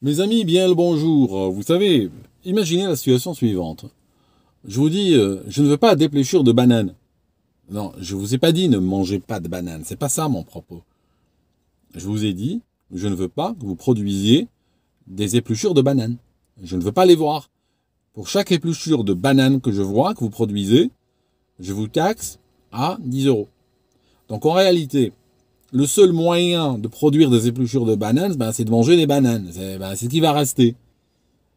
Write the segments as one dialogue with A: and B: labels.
A: Mes amis, bien le bonjour. Vous savez, imaginez la situation suivante. Je vous dis, je ne veux pas d'épluchure de banane. Non, je vous ai pas dit ne mangez pas de banane. C'est pas ça mon propos. Je vous ai dit, je ne veux pas que vous produisiez des épluchures de banane. Je ne veux pas les voir. Pour chaque épluchure de banane que je vois que vous produisez, je vous taxe à 10 euros. Donc en réalité, le seul moyen de produire des épluchures de bananes, c'est de manger des bananes. C'est ce qui va rester.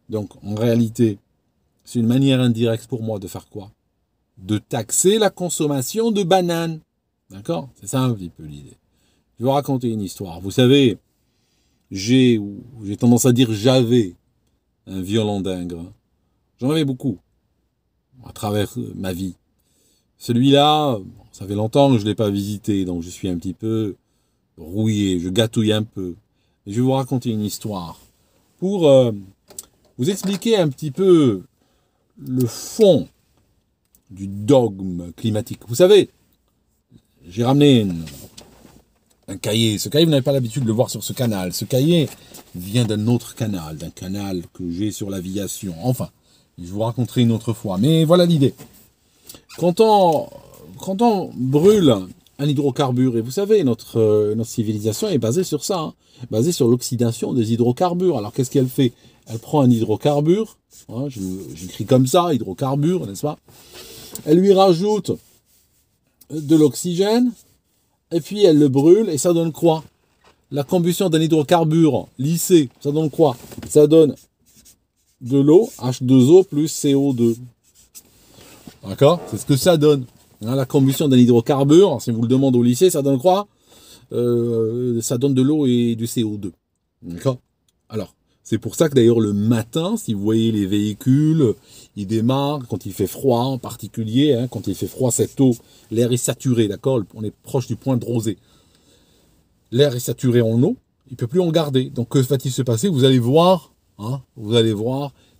A: Donc en réalité, c'est une manière indirecte pour moi de faire quoi? De taxer la consommation de bananes. D'accord? C'est ça un petit peu l'idée. Je vais vous raconter une histoire. Vous savez, j'ai tendance à dire j'avais un violon d'Ingres. J'en avais beaucoup à travers ma vie. Celui-là, ça fait longtemps que je ne l'ai pas visité, donc je suis un petit peu rouillé, je gâtouille un peu. Et je vais vous raconter une histoire pour vous expliquer un petit peu le fond du dogme climatique. Vous savez, j'ai ramené un cahier. Ce cahier, vous n'avez pas l'habitude de le voir sur ce canal. Ce cahier vient d'un autre canal, d'un canal que j'ai sur l'aviation. Enfin, je vous raconterai une autre fois. Mais voilà l'idée. Quand on brûle un hydrocarbure, et vous savez, notre civilisation est basée sur ça, basée sur l'oxydation des hydrocarbures. Alors qu'est-ce qu'elle fait? Elle prend un hydrocarbure, j'écris comme ça, hydrocarbure, n'est-ce pas? Elle lui rajoute de l'oxygène, et puis elle le brûle, et ça donne quoi? La combustion d'un hydrocarbure lissé, ça donne quoi? Ça donne de l'eau, H2O plus CO2. D'accord? C'est ce que ça donne. La combustion d'un hydrocarbure, si vous le demandez au lycée, ça donne quoi? Ça donne de l'eau et du CO2. D'accord? Alors, c'est pour ça que d'ailleurs le matin, si vous voyez les véhicules, ils démarrent quand il fait froid en particulier. Quand il fait froid, cette eau, l'air est saturé, d'accord? On est proche du point de rosée. L'air est saturé en eau, il ne peut plus en garder. Donc que va-t-il se passer? Vous allez voir,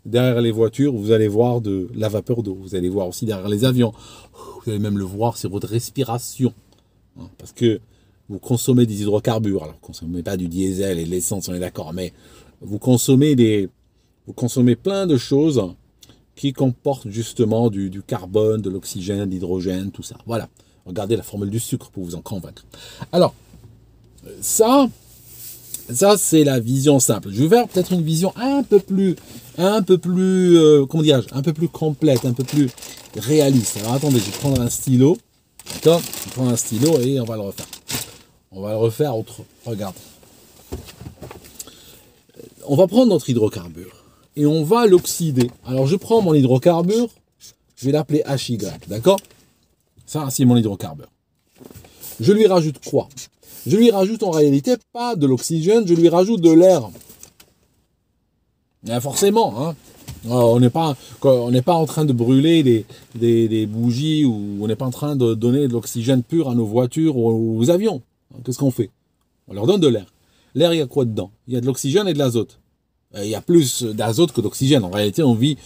A: derrière les voitures, vous allez voir de la vapeur d'eau. Vous allez voir aussi derrière les avions. Vous allez même le voir sur votre respiration. Parce que vous consommez des hydrocarbures. Alors, vous ne consommez pas du diesel et de l'essence, on est d'accord. Mais vous consommez plein de choses qui comportent justement du carbone, de l'oxygène, de l'hydrogène, tout ça. Voilà. Regardez la formule du sucre pour vous en convaincre. Alors, ça c'est la vision simple. Je vais faire peut-être une vision un peu plus complète, un peu plus réaliste. Alors attendez, je vais prendre un stylo. D'accord? Je vais prendre un stylo et on va le refaire. On va le refaire autre. Regarde. On va prendre notre hydrocarbure et on va l'oxyder. Alors je prends mon hydrocarbure, je vais l'appeler HY. D'accord? Ça, c'est mon hydrocarbure. Je lui rajoute quoi? Je lui rajoute en réalité pas de l'oxygène, je lui rajoute de l'air. Forcément, on n'est pas en train de brûler des bougies ou on n'est pas en train de donner de l'oxygène pur à nos voitures ou aux avions. Qu'est-ce qu'on fait? On leur donne de l'air. L'air, il y a quoi dedans? Il y a de l'oxygène et de l'azote. Il y a plus d'azote que d'oxygène. En réalité, on vit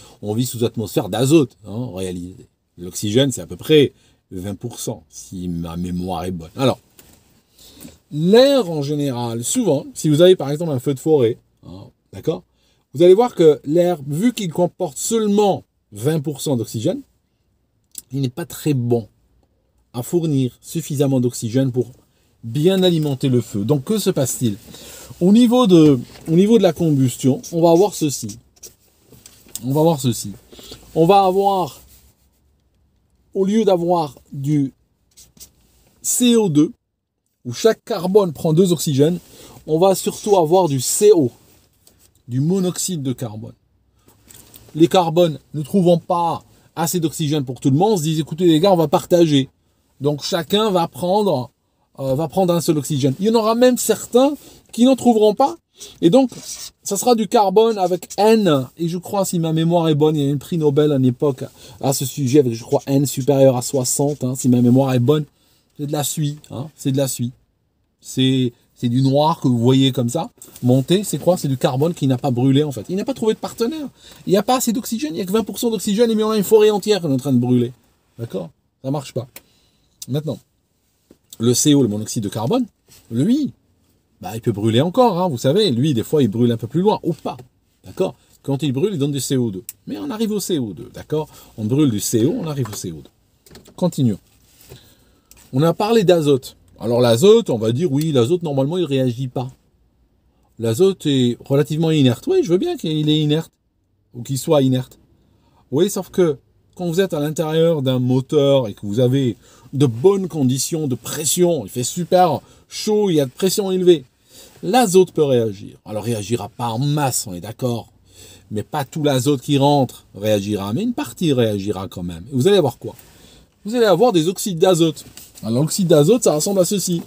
A: sous atmosphère d'azote. En réalité, l'oxygène, c'est à peu près 20%, si ma mémoire est bonne. Alors, l'air en général, souvent, si vous avez par exemple un feu de forêt, d'accord, vous allez voir que l'air, vu qu'il comporte seulement 20% d'oxygène, il n'est pas très bon à fournir suffisamment d'oxygène pour bien alimenter le feu. Donc que se passe-t-il? Au niveau de la combustion, on va avoir ceci. On va avoir, au lieu d'avoir du CO2, où chaque carbone prend 2 oxygènes, on va surtout avoir du CO, du monoxyde de carbone. Les carbones ne trouvant pas assez d'oxygène pour tout le monde, on se dit écoutez les gars, on va partager. Donc chacun va prendre un seul oxygène. Il y en aura même certains qui n'en trouveront pas. Et donc, ça sera du carbone avec N. Et je crois, si ma mémoire est bonne, il y a eu un prix Nobel à une époque à ce sujet avec, je crois, N supérieur à 60. Si ma mémoire est bonne, c'est de la suie. C'est de la suie. C'est du noir que vous voyez comme ça. Monter, c'est quoi? C'est du carbone qui n'a pas brûlé en fait. Il n'a pas trouvé de partenaire. Il n'y a pas assez d'oxygène. Il n'y a que 20% d'oxygène et mais on a une forêt entière qu'on est en train de brûler. D'accord? Ça marche pas. Maintenant, le CO, le monoxyde de carbone, lui, bah, il peut brûler encore, hein, vous savez. Lui, des fois, il brûle un peu plus loin, ou pas. D'accord? Quand il brûle, il donne du CO2. Mais on arrive au CO2, d'accord? On brûle du CO, on arrive au CO2. Continuons. On a parlé d'azote. Alors l'azote, on va dire, oui, l'azote, normalement, il ne réagit pas. L'azote est relativement inerte. Oui, je veux bien qu'il est inerte, ou qu'il soit inerte. Oui, sauf que quand vous êtes à l'intérieur d'un moteur et que vous avez de bonnes conditions de pression, il fait super chaud, il y a de pression élevée, l'azote peut réagir. Alors, il réagira pas en masse, on est d'accord. Mais pas tout l'azote qui rentre réagira, mais une partie réagira quand même. Et vous allez avoir quoi? Vous allez avoir des oxydes d'azote. Alors, l'oxyde d'azote, ça ressemble à ceci.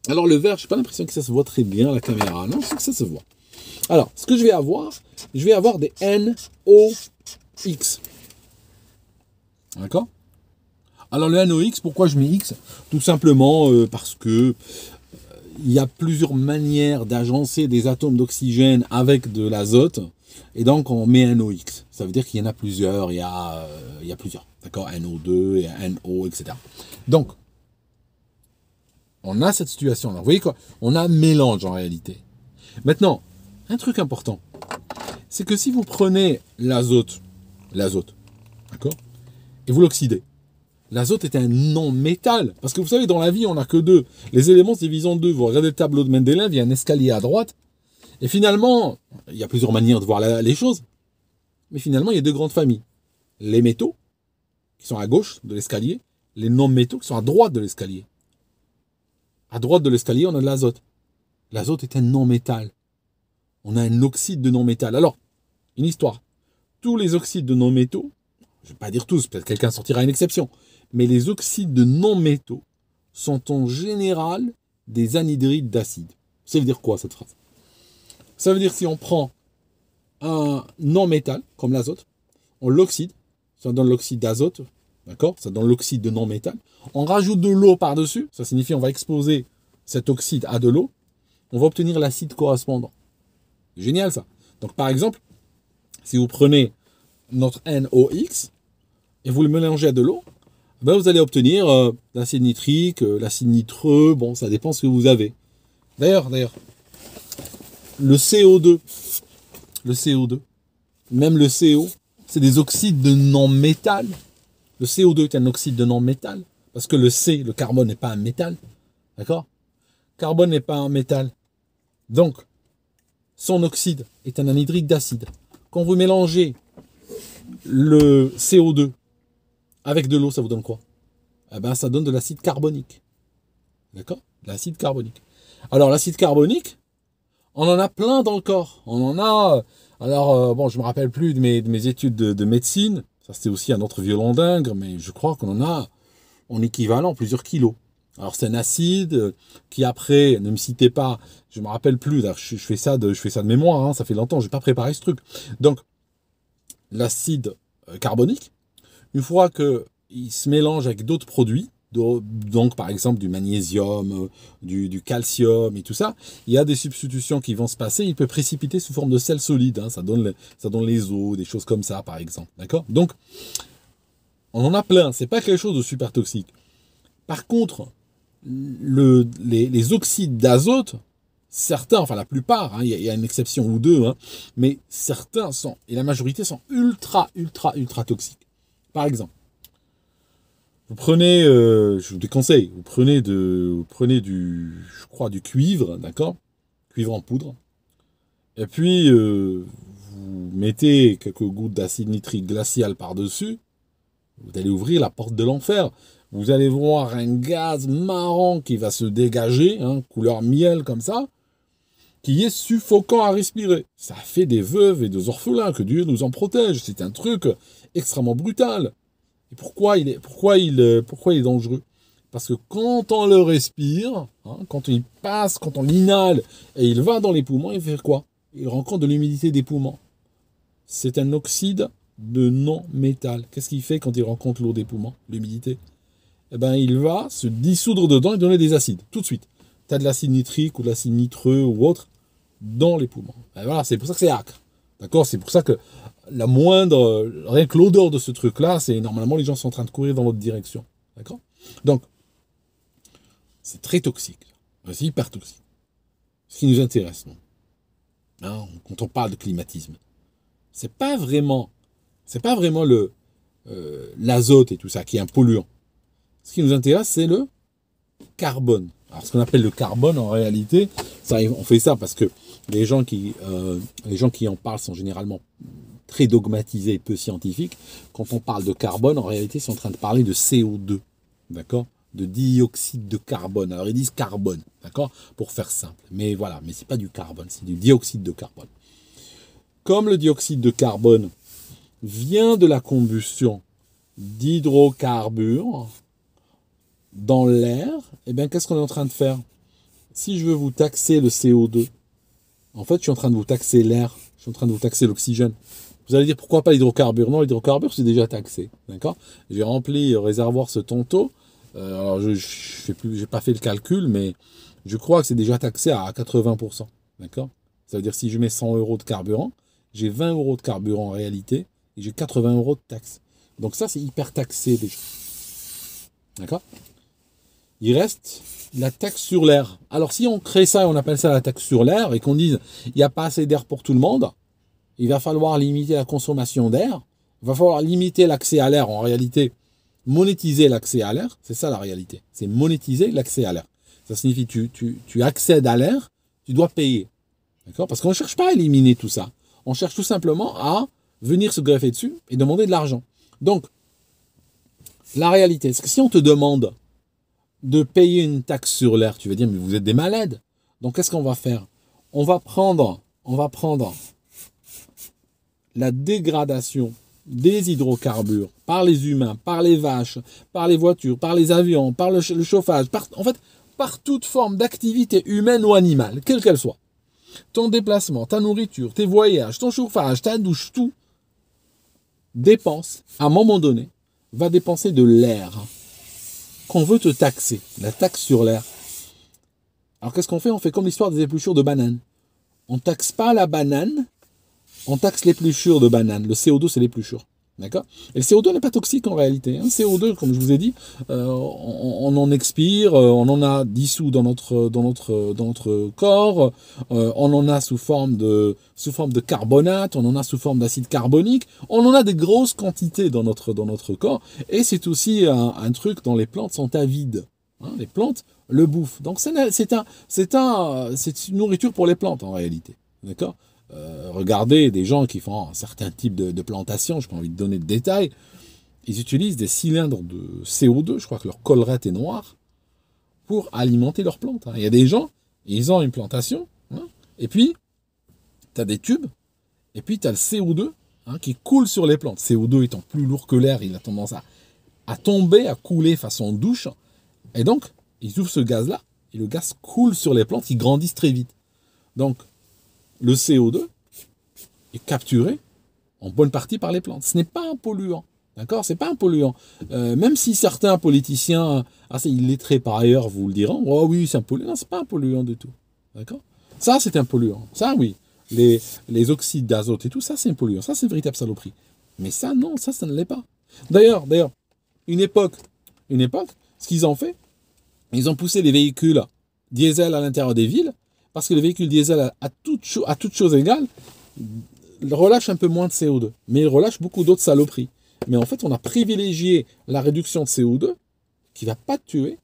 A: Alors, le vert, je n'ai pas l'impression que ça se voit très bien à la caméra. Non, je sais que ça se voit. Alors, ce que je vais avoir des NOx. D'accord? Alors, le NOx, pourquoi je mets X? Tout simplement parce que il y a plusieurs manières d'agencer des atomes d'oxygène avec de l'azote, et donc on met un OX. Ça veut dire qu'il y en a plusieurs, il y a plusieurs, d'accord, NO2, et NO, etc. Donc, on a cette situation-là. Vous voyez quoi? On a un mélange en réalité. Maintenant, un truc important, c'est que si vous prenez l'azote, d'accord, et vous l'oxydez, l'azote est un non-métal. Parce que vous savez, dans la vie, on n'a que deux. Les éléments se divisent en deux. Vous regardez le tableau de Mendeleev, il y a un escalier à droite. Et finalement, il y a plusieurs manières de voir les choses. Mais finalement, il y a deux grandes familles. Les métaux, qui sont à gauche de l'escalier. Les non-métaux, qui sont à droite de l'escalier. À droite de l'escalier, on a de l'azote. L'azote est un non-métal. On a un oxyde de non-métal. Alors, une histoire. Tous les oxydes de non-métaux, je ne vais pas dire tous, peut-être quelqu'un sortira une exception, mais les oxydes de non-métaux sont en général des anhydrides d'acide. Ça veut dire quoi cette phrase? Ça veut dire si on prend un non-métal, comme l'azote, on l'oxyde, ça donne l'oxyde d'azote, d'accord? Ça donne l'oxyde de non-métal. On rajoute de l'eau par-dessus, ça signifie on va exposer cet oxyde à de l'eau, on va obtenir l'acide correspondant. Génial ça. Donc par exemple, si vous prenez notre NOx et vous le mélangez à de l'eau, ben vous allez obtenir l'acide nitrique, l'acide nitreux, bon, ça dépend ce que vous avez. D'ailleurs, le CO2, même le CO, c'est des oxydes de non-métal. Le CO2 est un oxyde de non-métal, parce que le carbone n'est pas un métal, d'accord? Carbone n'est pas un métal. Donc, son oxyde est un anhydride d'acide. Quand vous mélangez le CO2 avec de l'eau, ça vous donne quoi? Eh ben, ça donne de l'acide carbonique. D'accord? L'acide carbonique. Alors, l'acide carbonique, on en a plein dans le corps. On en a... Alors, bon, je me rappelle plus de mes études de médecine. Ça, c'était aussi un autre violon dingue, mais je crois qu'on en a en équivalent plusieurs kilos. Alors, c'est un acide qui, après, ne me citez pas, je me rappelle plus, je fais ça de mémoire, hein, ça fait longtemps, je n'ai pas préparé ce truc. Donc, l'acide carbonique, une fois qu'il se mélange avec d'autres produits, donc par exemple du magnésium, du calcium et tout ça, il y a des substitutions qui vont se passer, il peut précipiter sous forme de sel solide, hein, ça donne les eaux, des choses comme ça par exemple, d'accord? Donc, on en a plein, c'est pas quelque chose de super toxique. Par contre, les oxydes d'azote, certains, enfin la plupart, hein, il y a une exception ou deux, hein, mais certains sont, et la majorité sont ultra toxiques. Par exemple, vous prenez, je vous déconseille, vous prenez je crois, du cuivre, d'accord? Cuivre en poudre. Et puis, vous mettez quelques gouttes d'acide nitrique glacial par-dessus. Vous allez ouvrir la porte de l'enfer. Vous allez voir un gaz marron qui va se dégager, hein, couleur miel comme ça, qui est suffocant à respirer. Ça fait des veuves et des orphelins, que Dieu nous en protège. C'est un truc extrêmement brutal. Et pourquoi il est dangereux? Parce que quand on le respire, hein, quand il passe, quand on l'inhale, et il va dans les poumons, il fait quoi? Il rencontre de l'humidité des poumons. C'est un oxyde de non-métal. Qu'est-ce qu'il fait quand il rencontre l'eau des poumons, l'humidité? Eh ben, il va se dissoudre dedans et donner des acides, tout de suite. Tu as de l'acide nitrique ou de l'acide nitreux ou autre dans les poumons. Et voilà, c'est pour ça que c'est acre. D'accord? C'est pour ça que rien que l'odeur de ce truc-là, c'est normalement les gens sont en train de courir dans votre direction. D'accord? Donc, c'est très toxique. C'est hyper toxique. Ce qui nous intéresse, nous, hein, quand on parle de climatisme, c'est pas vraiment le l'azote et tout ça qui est un polluant. Ce qui nous intéresse, c'est le carbone. Alors, ce qu'on appelle le carbone, en réalité, ça, on fait ça parce que les gens qui en parlent sont généralement très dogmatisés et peu scientifiques. Quand on parle de carbone, en réalité, ils sont en train de parler de CO2, d'accord, de dioxyde de carbone. Alors, ils disent carbone, d'accord, pour faire simple. Mais voilà, mais c'est pas du carbone, c'est du dioxyde de carbone. Comme le dioxyde de carbone vient de la combustion d'hydrocarbures dans l'air, eh bien, qu'est-ce qu'on est en train de faire? Si je veux vous taxer le CO2, en fait, je suis en train de vous taxer l'air, je suis en train de vous taxer l'oxygène. Vous allez dire, pourquoi pas l'hydrocarbure? Non, l'hydrocarbure, c'est déjà taxé, d'accord? J'ai rempli le réservoir ce tantôt, alors j'ai pas fait le calcul, mais je crois que c'est déjà taxé à 80%, d'accord? Ça veut dire, si je mets 100 euros de carburant, j'ai 20 euros de carburant en réalité, et j'ai 80 euros de taxe. Donc ça, c'est hyper taxé déjà. D'accord? Il reste la taxe sur l'air. Alors si on crée ça et on appelle ça la taxe sur l'air, et qu'on dise il n'y a pas assez d'air pour tout le monde, il va falloir limiter la consommation d'air, il va falloir limiter l'accès à l'air, en réalité, monétiser l'accès à l'air, c'est ça la réalité, c'est monétiser l'accès à l'air. Ça signifie que tu accèdes à l'air, tu dois payer. D'accord? Parce qu'on ne cherche pas à éliminer tout ça. On cherche tout simplement à venir se greffer dessus et demander de l'argent. Donc, la réalité, c'est que si on te demande de payer une taxe sur l'air, tu vas dire, mais vous êtes des malades. Donc, qu'est-ce qu'on va faire? On va prendre la dégradation des hydrocarbures par les humains, par les vaches, par les voitures, par les avions, par le chauffage, par toute forme d'activité humaine ou animale, quelle qu'elle soit. Ton déplacement, ta nourriture, tes voyages, ton chauffage, ta douche, tout dépense, à un moment donné, va dépenser de l'air qu'on veut te taxer, la taxe sur l'air. Alors qu'est-ce qu'on fait? On fait comme l'histoire des épluchures de bananes. On ne taxe pas la banane, on taxe l'épluchure de banane. Le CO2, c'est l'épluchure. D'accord? Et le CO2 n'est pas toxique en réalité. Le CO2, comme je vous ai dit, on en expire, on en a dissous dans notre corps, on en a sous forme de carbonate, on en a sous forme d'acide carbonique, on en a des grosses quantités dans notre corps. Et c'est aussi un truc dont les plantes sont avides. Hein, les plantes le bouffent. Donc c'est une nourriture pour les plantes en réalité. D'accord? Regardez des gens qui font un certain type de plantation, je n'ai pas envie de donner de détails, ils utilisent des cylindres de CO2, je crois que leur collerette est noire, pour alimenter leurs plantes. Il y a des gens, ils ont une plantation, hein, et puis tu as des tubes, et puis tu as le CO2 qui coule sur les plantes. CO2 étant plus lourd que l'air, il a tendance à tomber, à couler façon douche, et donc ils ouvrent ce gaz-là, et le gaz coule sur les plantes qui grandissent très vite. Donc, le CO2 est capturé en bonne partie par les plantes. Ce n'est pas un polluant. D'accord? C'est pas un polluant. Même si certains politiciens, assez illettrés par ailleurs, vous le diront, oh oui, c'est un polluant. Non, c'est pas un polluant du tout. D'accord? Ça, c'est un polluant. Ça, oui. Les oxydes d'azote et tout, ça, c'est un polluant. Ça, c'est une véritable saloperie. Mais ça, non, ça ne l'est pas. D'ailleurs, une époque, ce qu'ils ont fait, ils ont poussé les véhicules diesel à l'intérieur des villes, parce que le véhicule diesel, à toute chose égale, relâche un peu moins de CO2. Mais il relâche beaucoup d'autres saloperies. Mais en fait, on a privilégié la réduction de CO2, qui ne va pas te tuer.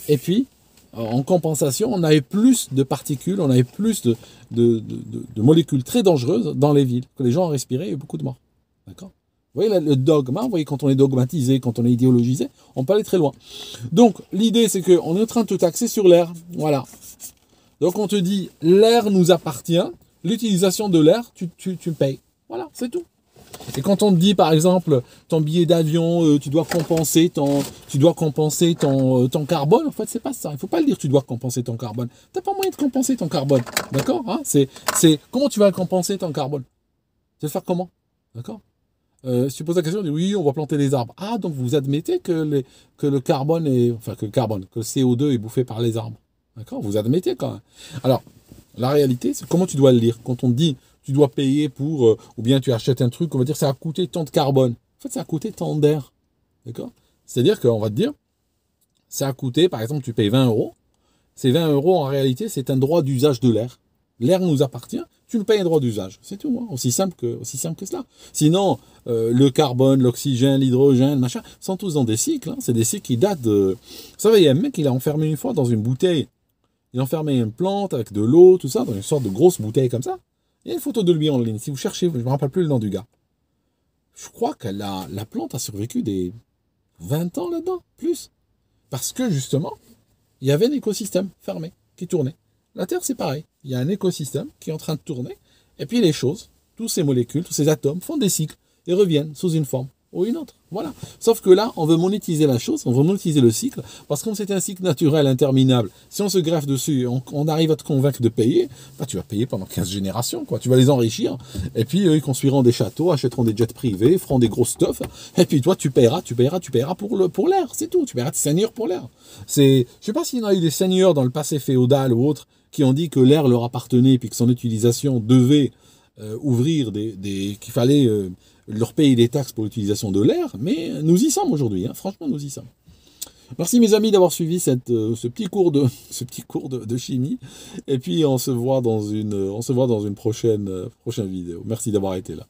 A: Et puis, en compensation, on avait plus de particules, on avait plus de molécules très dangereuses dans les villes, que les gens ont respiré et beaucoup de morts. D'accord? Vous voyez le dogme, vous voyez, quand on est dogmatisé, quand on est idéologisé, on peut aller très loin. Donc, l'idée, c'est qu'on est en train de te taxer sur l'air. Voilà. Donc on te dit, l'air nous appartient, l'utilisation de l'air, tu payes. Voilà, c'est tout. Et quand on te dit, par exemple, ton billet d'avion, tu dois compenser ton carbone, en fait, c'est pas ça. Il ne faut pas le dire, tu dois compenser ton carbone. Tu n'as pas moyen de compenser ton carbone. D'accord, hein? Comment tu vas compenser ton carbone? Tu vas le faire comment? D'accord? Si tu poses la question, tu dis oui, on va planter des arbres. Ah, donc vous admettez que le CO2 est bouffé par les arbres. D'accord? Vous admettez quand même. Alors, la réalité, c'est comment tu dois le lire. Quand on te dit, tu dois payer pour, ou bien tu achètes un truc, on va dire, ça a coûté tant de carbone. En fait, ça a coûté tant d'air. D'accord? C'est-à-dire qu'on va te dire, ça a coûté, par exemple, tu payes 20 euros, Ces 20 euros, en réalité, c'est un droit d'usage de l'air. L'air nous appartient, tu nous payes un droit d'usage. C'est tout, hein, aussi simple que cela. Sinon, le carbone, l'oxygène, l'hydrogène, machin, sont tous dans des cycles. Hein. C'est des cycles qui datent de... Vous savez, il y a un mec qui l'a enfermé une fois dans une bouteille. Il a enfermé une plante avec de l'eau, tout ça, dans une sorte de grosse bouteille comme ça. Il y a une photo de lui en ligne. Si vous cherchez, je ne me rappelle plus le nom du gars. Je crois que la plante a survécu des 20 ans là-dedans, plus. Parce que, justement, il y avait un écosystème fermé qui tournait. La Terre, c'est pareil. Il y a un écosystème qui est en train de tourner. Et puis les choses, tous ces molécules, tous ces atomes font des cycles et reviennent sous une forme ou une autre. Voilà. Sauf que là, on veut monétiser la chose, on veut monétiser le cycle, parce que comme c'est un cycle naturel interminable, si on se greffe dessus, on arrive à te convaincre de payer, bah, tu vas payer pendant 15 générations, quoi. Tu vas les enrichir, et puis eux, ils construiront des châteaux, achèteront des jets privés, feront des gros stuff, et puis toi, tu paieras pour l'air, c'est tout. Tu paieras tes seigneurs pour l'air. Je sais pas s'il y en a eu des seigneurs dans le passé féodal ou autre, qui ont dit que l'air leur appartenait, puis que son utilisation devait ouvrir qu'il fallait leur payer des taxes pour l'utilisation de l'air, mais nous y sommes aujourd'hui, hein, franchement nous y sommes. Merci mes amis d'avoir suivi ce petit cours de chimie, et puis on se voit dans une prochaine vidéo. Merci d'avoir été là.